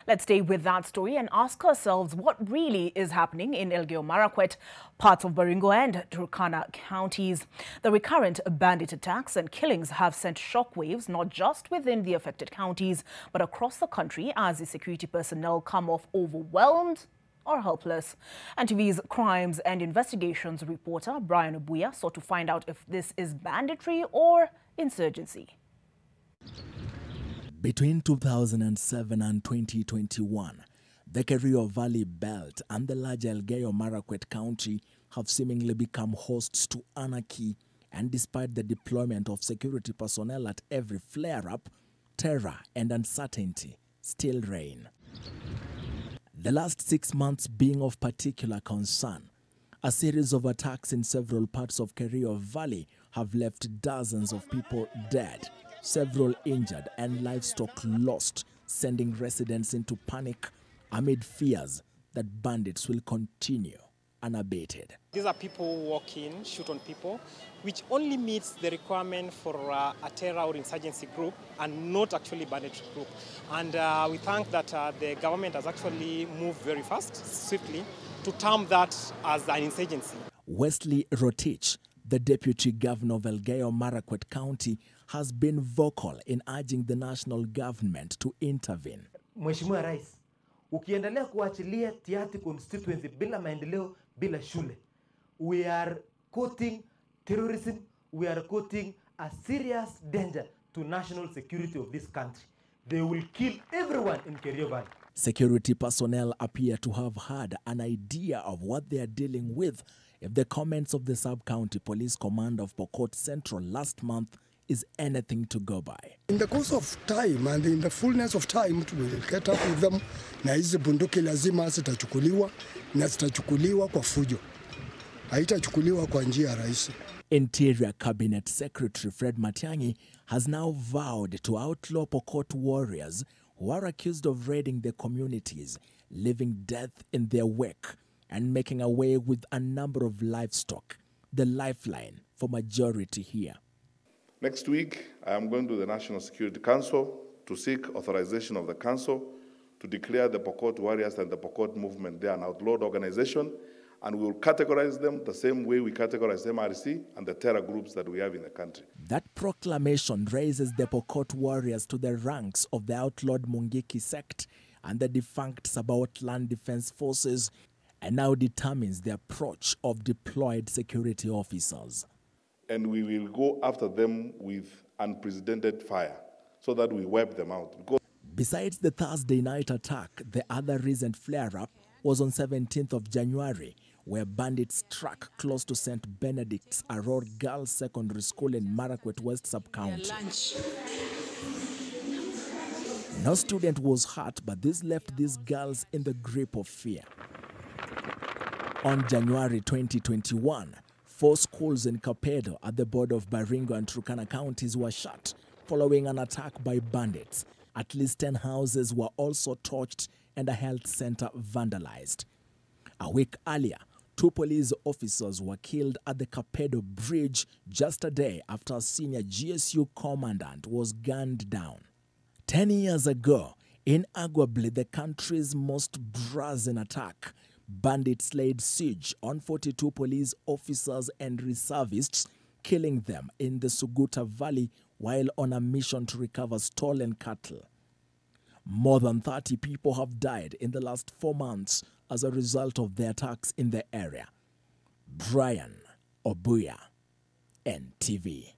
Let's stay with that story and ask ourselves what really is happening in Elgeyo Marakwet, parts of Baringo and Turkana counties. The recurrent bandit attacks and killings have sent shockwaves not just within the affected counties, but across the country as the security personnel come off overwhelmed or helpless. NTV's Crimes and Investigations reporter Brian Obuya sought to find out if this is banditry or insurgency. Between 2007 and 2021, the Kerio Valley Belt and the larger Elgeyo Marakwet County have seemingly become hosts to anarchy, and despite the deployment of security personnel at every flare-up, terror and uncertainty still reign. The last 6 months being of particular concern. A series of attacks in several parts of Kerio Valley have left dozens of people dead, several injured and livestock lost, sending residents into panic amid fears that bandits will continue unabated. These are people who walk in, shoot on people, which only meets the requirement for a terror or insurgency group and not actually bandit group. And we thank that the government has actually moved very fast, swiftly, to term that as an insurgency. Wesley Rotich, the deputy governor of Elgeyo Marakwet County, has been vocal in urging the national government to intervene. Mheshimiwa Rais, ukiendelea kuachilia Tiaty constituency bila maendeleo, bila shule, we are quoting terrorism, we are quoting a serious danger to national security of this country. They will kill everyone in Kerio Valley. Security personnel appear to have had an idea of what they are dealing with if the comments of the sub-county police command of Pokot Central last month is anything to go by. In the course of time and in the fullness of time, we will get up with them. Na hizi bunduki lazima zitachukuliwa na zitachukuliwa kwa fujo. Haitachukuliwa kwa njia rahisi. Interior Cabinet Secretary Fred Matiang'i has now vowed to outlaw Pokot warriors who are accused of raiding their communities, leaving death in their wake and making away with a number of livestock, the lifeline for majority here. Next week, I am going to the National Security Council to seek authorization of the council to declare the Pokot warriors and the Pokot movement they are an outlawed organization, and we will categorize them the same way we categorize MRC and the terror groups that we have in the country. That proclamation raises the Pokot warriors to the ranks of the outlawed Mungiki sect and the defunct Sabaot Land Defense Forces, and now determines the approach of deployed security officers. And we will go after them with unprecedented fire so that we wipe them out. Besides the Thursday night attack, the other recent flare-up was on 17th of January, where bandits struck close to St. Benedict's Aurora Girls Secondary School in Marakwet West Sub-County. No student was hurt, but this left these girls in the grip of fear. On January 2021, 4 schools in Kapedo at the border of Baringo and Turkana counties were shut following an attack by bandits. At least 10 houses were also torched and a health center vandalized. A week earlier, 2 police officers were killed at the Kapedo Bridge just a day after a senior GSU commandant was gunned down. 10 years ago, in arguably the country's most brazen attack, bandits laid siege on 42 police officers and reservists, killing them in the Suguta Valley while on a mission to recover stolen cattle. More than 30 people have died in the last 4 months as a result of the attacks in the area. Brian Obuya, NTV.